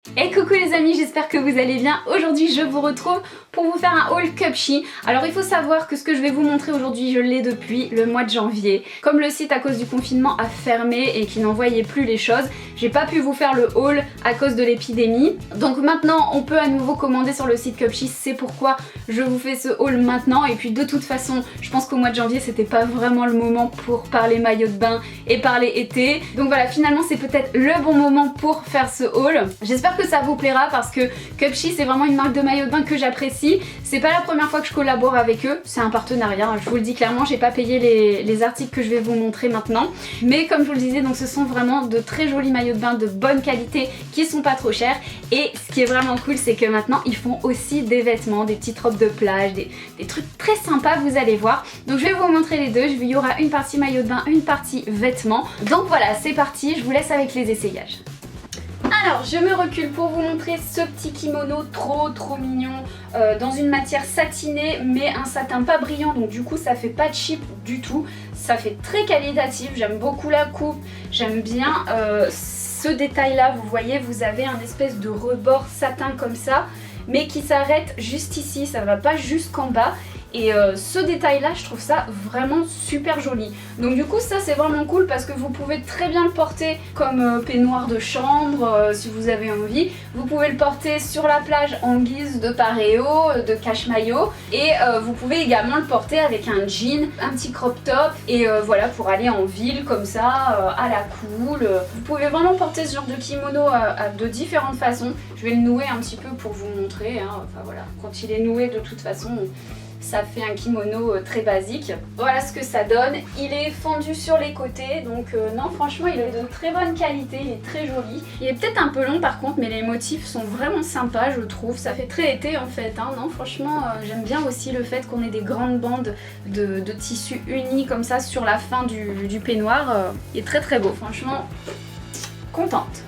Et coucou les amis, j'espère que vous allez bien. Aujourd'hui je vous retrouve pour vous faire un haul Cupshe. Alors il faut savoir que ce que je vais vous montrer aujourd'hui, je l'ai depuis le mois de janvier. Comme le site à cause du confinement a fermé et qu'il n'envoyait plus les choses, j'ai pas pu vous faire le haul à cause de l'épidémie. Donc maintenant on peut à nouveau commander sur le site Cupshe, c'est pourquoi je vous fais ce haul maintenant. Et puis de toute façon, je pense qu'au mois de janvier c'était pas vraiment le moment pour parler maillot de bain et parler été. Donc voilà, finalement c'est peut-être le bon moment pour faire ce haul. J'espère que ça vous plaira parce que Cupshe c'est vraiment une marque de maillot de bain que j'apprécie. C'est pas la première fois que je collabore avec eux, c'est un partenariat, je vous le dis clairement, j'ai pas payé les articles que je vais vous montrer maintenant. Mais comme je vous le disais, donc ce sont vraiment de très jolis maillots de bain de bonne qualité qui sont pas trop chers. Et ce qui est vraiment cool, c'est que maintenant ils font aussi des vêtements, des petites robes de plage, des trucs très sympas, vous allez voir. Donc je vais vous montrer les deux, il y aura une partie maillot de bain, une partie vêtements. Donc voilà, c'est parti, je vous laisse avec les essayages. Alors je me recule pour vous montrer ce petit kimono trop mignon dans une matière satinée mais un satin pas brillant, donc du coup ça fait pas cheap du tout, ça fait très qualitatif, j'aime beaucoup la coupe, j'aime bien ce détail là, vous voyez vous avez un espèce de rebord satin comme ça mais qui s'arrête juste ici, ça va pas jusqu'en bas. Et ce détail là je trouve ça vraiment super joli. Donc du coup ça c'est vraiment cool parce que vous pouvez très bien le porter comme peignoir de chambre si vous avez envie. Vous pouvez le porter sur la plage en guise de paréo, de cache-maillot. Et vous pouvez également le porter avec un jean, un petit crop top. Et voilà, pour aller en ville comme ça, à la cool. Vous pouvez vraiment porter ce genre de kimono de différentes façons. Je vais le nouer un petit peu pour vous montrer, hein. Enfin voilà, quand il est noué de toute façon ça fait un kimono très basique. Voilà ce que ça donne. Il est fendu sur les côtés, donc non franchement il est de très bonne qualité, il est très joli. Il est peut-être un peu long par contre, mais les motifs sont vraiment sympas je trouve. Ça fait très été en fait, hein. Non franchement j'aime bien aussi le fait qu'on ait des grandes bandes de tissu unis comme ça sur la fin du peignoir. Il est très beau, franchement contente.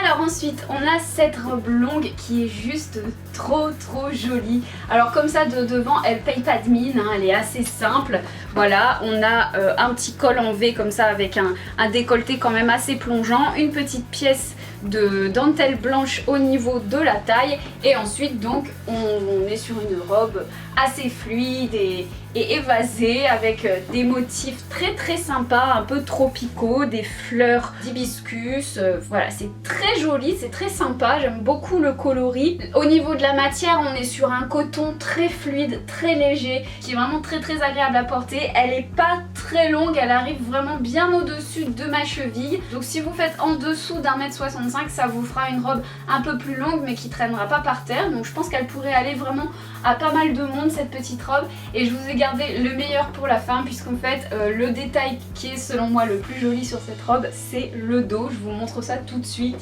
Alors ensuite on a cette robe longue qui est juste trop jolie. Alors comme ça de devant elle paye pas de mine, hein, elle est assez simple. Voilà, on a un petit col en V comme ça avec un décolleté quand même assez plongeant, une petite pièce de dentelle blanche au niveau de la taille et ensuite donc on est sur une robe assez fluide et évasée avec des motifs très sympas, un peu tropicaux, des fleurs d'hibiscus, voilà c'est très joli, c'est très sympa, j'aime beaucoup le coloris. Au niveau de la matière on est sur un coton très fluide, très léger, qui est vraiment très agréable à porter. Elle est pas très longue, elle arrive vraiment bien au dessus de ma cheville, donc si vous faites en dessous d'1m65 ça vous fera une robe un peu plus longue mais qui traînera pas par terre, donc je pense qu'elle pourrait aller vraiment à pas mal de monde cette petite robe. Et je vous ai gardé le meilleur pour la fin puisqu'en fait le détail qui est selon moi le plus joli sur cette robe c'est le dos. Je vous montre ça tout de suite.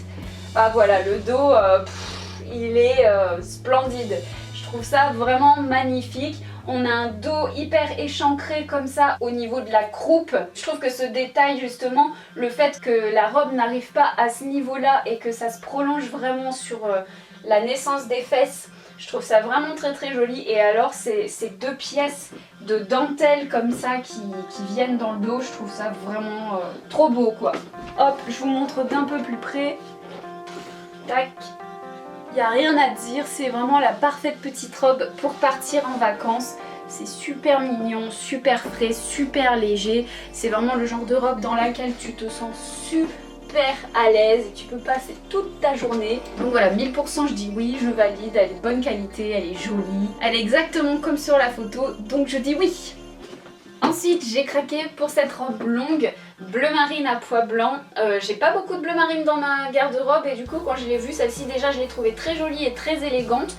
Ah voilà, le dos il est splendide, je trouve ça vraiment magnifique. On a un dos hyper échancré comme ça au niveau de la croupe. Je trouve que ce détail justement, le fait que la robe n'arrive pas à ce niveau là et que ça se prolonge vraiment sur la naissance des fesses, je trouve ça vraiment très joli. Et alors ces deux pièces de dentelle comme ça qui viennent dans le dos, je trouve ça vraiment trop beau quoi. Hop, je vous montre d'un peu plus près. Tac. Il n'y a rien à dire, c'est vraiment la parfaite petite robe pour partir en vacances. C'est super mignon, super frais, super léger. C'est vraiment le genre de robe dans laquelle tu te sens super à l'aise et tu peux passer toute ta journée. Donc voilà, 1000% je dis oui, je valide, elle est de bonne qualité, elle est jolie. Elle est exactement comme sur la photo, donc je dis oui. Ensuite j'ai craqué pour cette robe longue bleu marine à pois blanc. J'ai pas beaucoup de bleu marine dans ma garde-robe et du coup quand je l'ai vue, celle-ci déjà je l'ai trouvée très jolie et très élégante.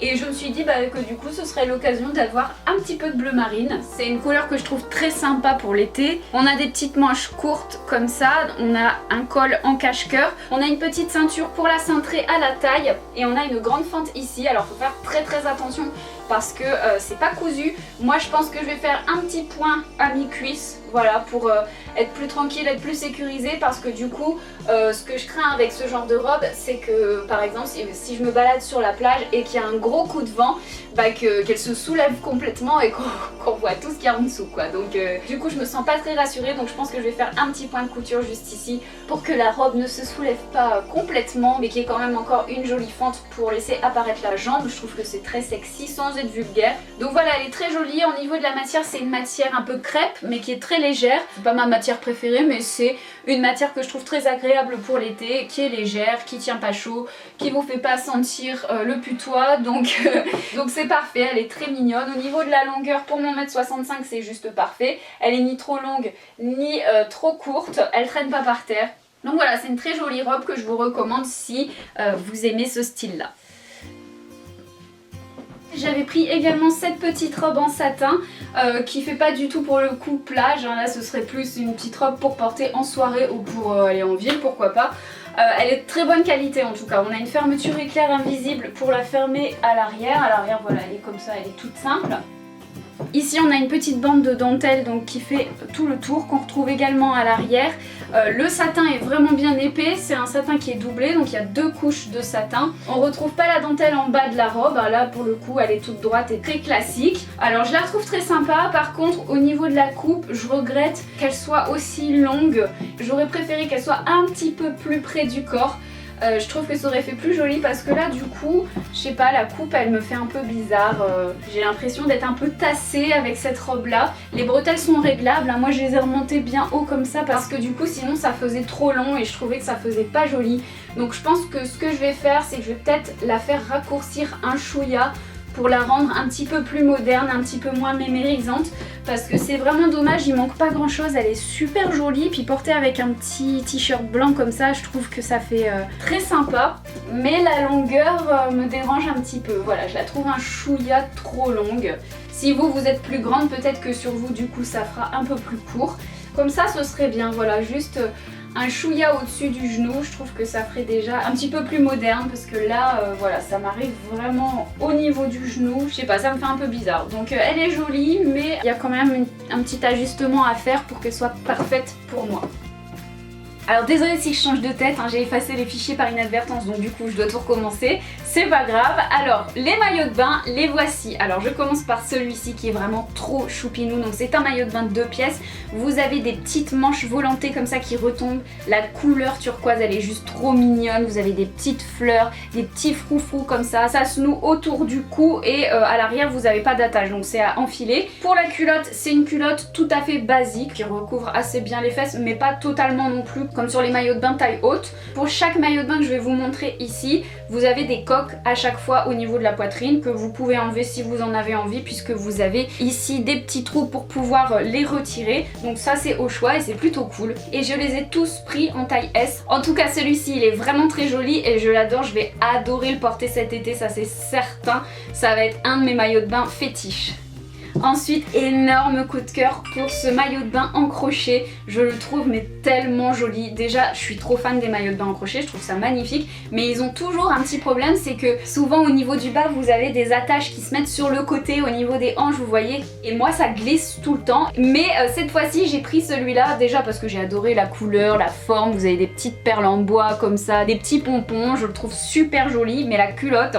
Et je me suis dit que du coup ce serait l'occasion d'avoir un petit peu de bleu marine. C'est une couleur que je trouve très sympa pour l'été. On a des petites manches courtes comme ça, on a un col en cache-cœur, on a une petite ceinture pour la cintrer à la taille et on a une grande fente ici. Alors faut faire très attention, parce que c'est pas cousu. Moi je pense que je vais faire un petit point à mi-cuisse, voilà, pour être plus tranquille, être plus sécurisée, parce que du coup ce que je crains avec ce genre de robe, c'est que par exemple si je me balade sur la plage et qu'il y a un gros coup de vent, bah, qu'elle se soulève complètement et qu'on voit tout ce qu'il y a en dessous quoi. Donc du coup je me sens pas très rassurée, donc je pense que je vais faire un petit point de couture juste ici pour que la robe ne se soulève pas complètement, mais qu'il y ait quand même encore une jolie fente pour laisser apparaître la jambe. Je trouve que c'est très sexy sans être vulgaire. Donc voilà, elle est très jolie. Au niveau de la matière, c'est une matière un peu crêpe mais qui est très légère. C'est pas ma matière préférée, mais c'est une matière que je trouve très agréable pour l'été, qui est légère, qui tient pas chaud, qui vous fait pas sentir le putois, donc c'est parfait. Elle est très mignonne. Au niveau de la longueur, pour mon 1m65, c'est juste parfait. Elle est ni trop longue ni trop courte, elle traîne pas par terre. Donc voilà, c'est une très jolie robe que je vous recommande si vous aimez ce style là. J'avais pris également cette petite robe en satin qui fait pas du tout pour le coup plage, hein. Là ce serait plus une petite robe pour porter en soirée ou pour aller en ville, pourquoi pas. Elle est de très bonne qualité en tout cas. On a une fermeture éclair invisible pour la fermer à l'arrière. À l'arrière voilà, elle est comme ça, elle est toute simple. Ici on a une petite bande de dentelle donc qui fait tout le tour, qu'on retrouve également à l'arrière. Le satin est vraiment bien épais, c'est un satin qui est doublé, donc il y a 2 couches de satin. On retrouve pas la dentelle en bas de la robe, là pour le coup elle est toute droite et très classique. Alors je la trouve très sympa, par contre au niveau de la coupe je regrette qu'elle soit aussi longue. J'aurais préféré qu'elle soit un petit peu plus près du corps. Je trouve que ça aurait fait plus joli, parce que là du coup, je sais pas, la coupe elle me fait un peu bizarre. J'ai l'impression d'être un peu tassée avec cette robe là. Les bretelles sont réglables, hein. Moi je les ai remontées bien haut comme ça parce que du coup sinon ça faisait trop long et je trouvais que ça faisait pas joli. Donc je pense que ce que je vais faire, c'est que je vais peut-être la faire raccourcir un chouïa pour la rendre un petit peu plus moderne, un petit peu moins mémérisante, parce que c'est vraiment dommage, il manque pas grand chose. Elle est super jolie, puis portée avec un petit t-shirt blanc comme ça, je trouve que ça fait très sympa, mais la longueur me dérange un petit peu. Voilà, je la trouve un chouïa trop longue. Si vous êtes plus grande, peut-être que sur vous du coup ça fera un peu plus court. Comme ça ce serait bien, voilà, juste un chouïa au-dessus du genou, je trouve que ça ferait déjà un petit peu plus moderne, parce que là voilà, ça m'arrive vraiment au niveau du genou, je sais pas, ça me fait un peu bizarre. Donc elle est jolie, mais il y a quand même un petit ajustement à faire pour qu'elle soit parfaite pour moi. Alors désolée si je change de tête, hein, j'ai effacé les fichiers par inadvertance, donc du coup je dois tout recommencer, c'est pas grave. Alors les maillots de bain, les voici. Alors je commence par celui-ci qui est vraiment trop choupinou, donc c'est un maillot de bain de 2 pièces. Vous avez des petites manches volantées comme ça qui retombent, la couleur turquoise elle est juste trop mignonne, vous avez des petites fleurs, des petits froufrous comme ça se noue autour du cou et à l'arrière vous n'avez pas d'attache, donc c'est à enfiler. Pour la culotte, c'est une culotte tout à fait basique qui recouvre assez bien les fesses, mais pas totalement non plus, comme sur les maillots de bain taille haute. Pour chaque maillot de bain que je vais vous montrer ici, vous avez des coques à chaque fois au niveau de la poitrine que vous pouvez enlever si vous en avez envie, puisque vous avez ici des petits trous pour pouvoir les retirer. Donc ça c'est au choix et c'est plutôt cool. Et je les ai tous pris en taille S. En tout cas celui-ci il est vraiment très joli et je l'adore, je vais adorer le porter cet été, ça c'est certain. Ça va être un de mes maillots de bain fétiches. Ensuite, énorme coup de cœur pour ce maillot de bain en crochet. Je le trouve mais tellement joli. Déjà, je suis trop fan des maillots de bain en crochet, je trouve ça magnifique. Mais ils ont toujours un petit problème, c'est que souvent au niveau du bas, vous avez des attaches qui se mettent sur le côté, au niveau des hanches, vous voyez. Et moi, ça glisse tout le temps. Mais cette fois-ci, j'ai pris celui-là, déjà parce que j'ai adoré la couleur, la forme. Vous avez des petites perles en bois comme ça, des petits pompons. Je le trouve super joli. Mais la culotte,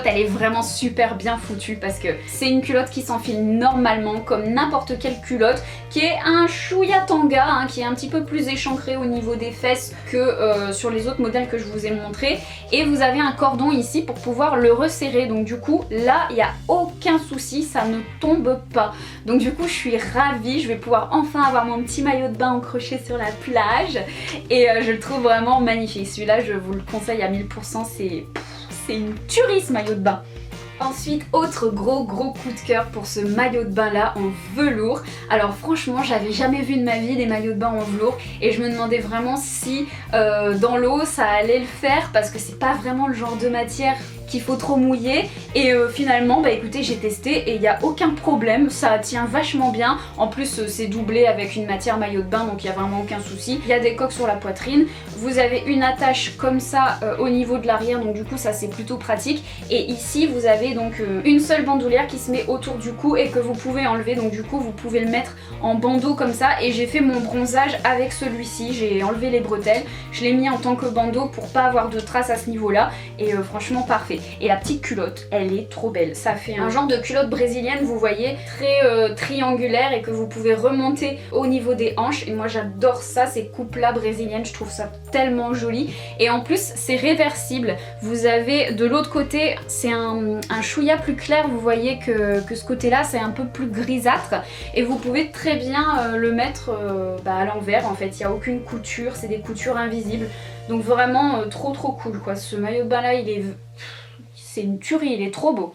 elle est vraiment super bien foutue parce que c'est une culotte qui s'enfile normalement comme n'importe quelle culotte, qui est un chouïa tanga, hein, qui est un petit peu plus échancré au niveau des fesses que sur les autres modèles que je vous ai montré. Et vous avez un cordon ici pour pouvoir le resserrer, donc du coup là il n'y a aucun souci, ça ne tombe pas. Donc du coup je suis ravie, je vais pouvoir enfin avoir mon petit maillot de bain en crochet sur la plage et je le trouve vraiment magnifique. Celui-là je vous le conseille à 1000%, c'est une tuerie ce maillot de bain. Ensuite, autre gros coup de cœur pour ce maillot de bain là en velours. Alors franchement, j'avais jamais vu de ma vie des maillots de bain en velours et je me demandais vraiment si dans l'eau ça allait le faire, parce que c'est pas vraiment le genre de matière qu'il faut trop mouiller et finalement bah écoutez j'ai testé et il n'y a aucun problème, ça tient vachement bien. En plus c'est doublé avec une matière maillot de bain donc il n'y a vraiment aucun souci. Il y a des coques sur la poitrine, vous avez une attache comme ça au niveau de l'arrière donc du coup ça c'est plutôt pratique. Et ici vous avez donc une seule bandoulière qui se met autour du cou et que vous pouvez enlever, donc du coup vous pouvez le mettre en bandeau comme ça. Et j'ai fait mon bronzage avec celui-ci, j'ai enlevé les bretelles, je l'ai mis en tant que bandeau pour pas avoir de traces à ce niveau là et franchement parfait. Et la petite culotte elle est trop belle, ça fait un genre de culotte brésilienne vous voyez, très triangulaire et que vous pouvez remonter au niveau des hanches. Et moi j'adore ça, ces coupes là brésiliennes, je trouve ça tellement joli. Et en plus c'est réversible, vous avez de l'autre côté c'est un chouïa plus clair, vous voyez que ce côté là c'est un peu plus grisâtre et vous pouvez très bien le mettre à l'envers en fait, il n'y a aucune couture, c'est des coutures invisibles. Donc vraiment trop cool quoi, ce maillot de bain là c'est une tuerie, il est trop beau.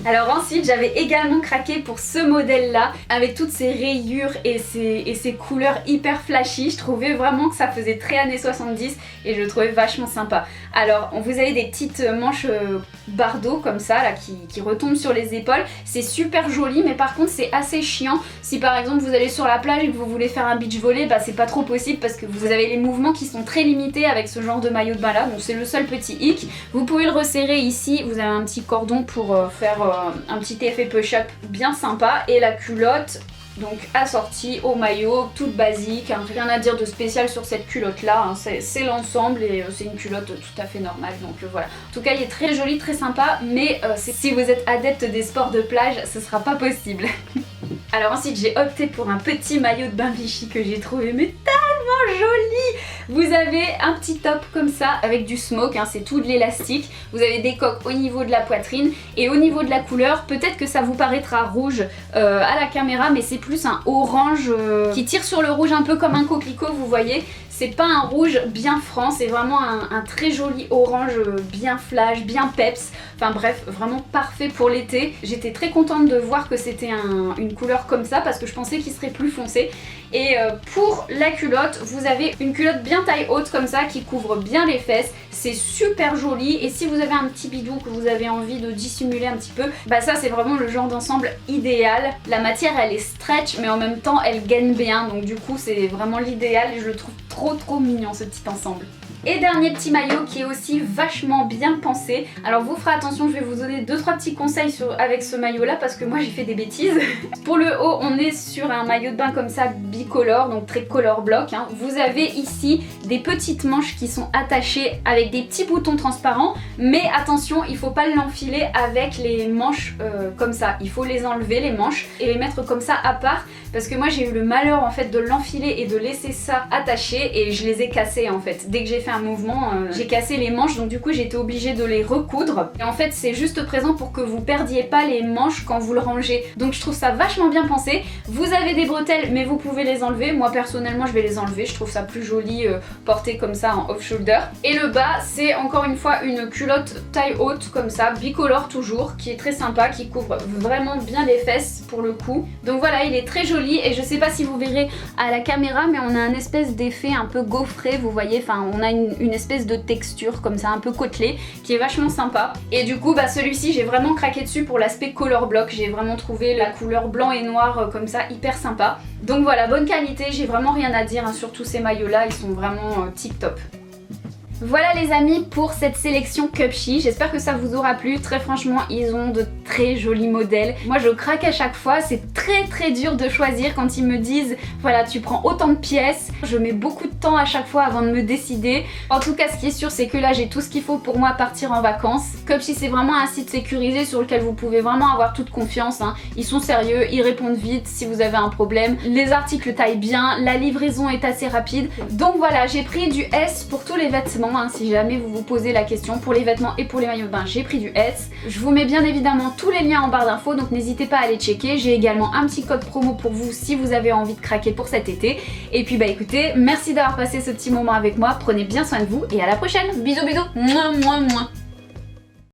Alors ensuite j'avais également craqué pour ce modèle là avec toutes ces rayures et ces couleurs hyper flashy. Je trouvais vraiment que ça faisait très années 70 et je le trouvais vachement sympa. Alors vous avez des petites manches bardeaux comme ça là qui retombent sur les épaules, c'est super joli mais par contre c'est assez chiant. Si par exemple vous allez sur la plage et que vous voulez faire un beach volley, bah c'est pas trop possible parce que vous avez les mouvements qui sont très limités avec ce genre de maillot de bain là, donc c'est le seul petit hic. Vous pouvez le resserrer ici, vous avez un petit cordon pour faire un petit effet push-up bien sympa. Et la culotte donc assortie au maillot, toute basique, hein, rien à dire de spécial sur cette culotte là, hein, c'est l'ensemble et c'est une culotte tout à fait normale. Donc voilà, en tout cas il est très joli, très sympa, mais si vous êtes adepte des sports de plage ce sera pas possible. Alors ensuite j'ai opté pour un petit maillot de bain Vichy que j'ai trouvé mais tellement joli. Vous avez un petit top comme ça avec du smoke, hein, c'est tout de l'élastique. Vous avez des coques au niveau de la poitrine et au niveau de la couleur, peut-être que ça vous paraîtra rouge à la caméra, mais c'est plus un orange qui tire sur le rouge un peu comme un coquelicot, vous voyez. C'est pas un rouge bien franc, c'est vraiment un très joli orange bien flash, bien peps. Enfin bref, vraiment parfait pour l'été. J'étais très contente de voir que c'était une couleur comme ça parce que je pensais qu'il serait plus foncé. Et pour la culotte, vous avez une culotte bien taille haute comme ça qui couvre bien les fesses. C'est super joli et si vous avez un petit bidou que vous avez envie de dissimuler un petit peu, bah ça c'est vraiment le genre d'ensemble idéal. La matière elle est stretch mais en même temps elle gaine bien, donc du coup c'est vraiment l'idéal et je le trouve trop mignon ce petit ensemble. Et dernier petit maillot qui est aussi vachement bien pensé. Alors vous ferez attention, je vais vous donner 2-3 petits conseils avec ce maillot là parce que moi j'ai fait des bêtises. Pour le haut on est sur un maillot de bain comme ça bicolore, donc très color block, hein. Vous avez ici des petites manches qui sont attachées avec des petits boutons transparents, mais attention il faut pas l'enfiler avec les manches comme ça. Il faut les enlever les manches et les mettre comme ça à part parce que moi j'ai eu le malheur en fait de l'enfiler et de laisser ça attaché et je les ai cassés en fait. Dès que j'ai fait un mouvement, j'ai cassé les manches, donc du coup j'ai été obligée de les recoudre. Et en fait c'est juste présent pour que vous perdiez pas les manches quand vous le rangez. Donc je trouve ça vachement bien pensé. Vous avez des bretelles mais vous pouvez les enlever. Moi personnellement je vais les enlever, je trouve ça plus joli porté comme ça en off-shoulder. Et le bas c'est encore une fois une culotte taille haute comme ça, bicolore toujours, qui est très sympa, qui couvre vraiment bien les fesses pour le coup. Donc voilà, il est très joli et je sais pas si vous verrez à la caméra mais on a un espèce d'effet un peu gaufré, vous voyez, enfin on a une espèce de texture comme ça un peu côtelée qui est vachement sympa. Et du coup bah celui-ci j'ai vraiment craqué dessus pour l'aspect color block, j'ai vraiment trouvé la couleur blanc et noir comme ça hyper sympa. Donc voilà, bonne qualité, j'ai vraiment rien à dire hein, sur tous ces maillots là, ils sont vraiment tip top. Voilà les amis pour cette sélection Cupshe, j'espère que ça vous aura plu. Très franchement ils ont de très jolis modèles. Moi je craque à chaque fois, c'est très dur de choisir quand ils me disent voilà tu prends autant de pièces. Je mets beaucoup de temps à chaque fois avant de me décider. En tout cas ce qui est sûr c'est que là j'ai tout ce qu'il faut pour moi partir en vacances. Cupshe c'est vraiment un site sécurisé sur lequel vous pouvez vraiment avoir toute confiance hein. Ils sont sérieux, ils répondent vite si vous avez un problème. Les articles taillent bien, la livraison est assez rapide. Donc voilà, j'ai pris du S pour tous les vêtements. Si jamais vous vous posez la question, pour les vêtements et pour les maillots de bain j'ai pris du S. Je vous mets bien évidemment tous les liens en barre d'infos, donc n'hésitez pas à aller checker. J'ai également un petit code promo pour vous si vous avez envie de craquer pour cet été. Et puis bah écoutez, merci d'avoir passé ce petit moment avec moi, prenez bien soin de vous et à la prochaine. Bisous bisous. Mouah, mouah, mouah.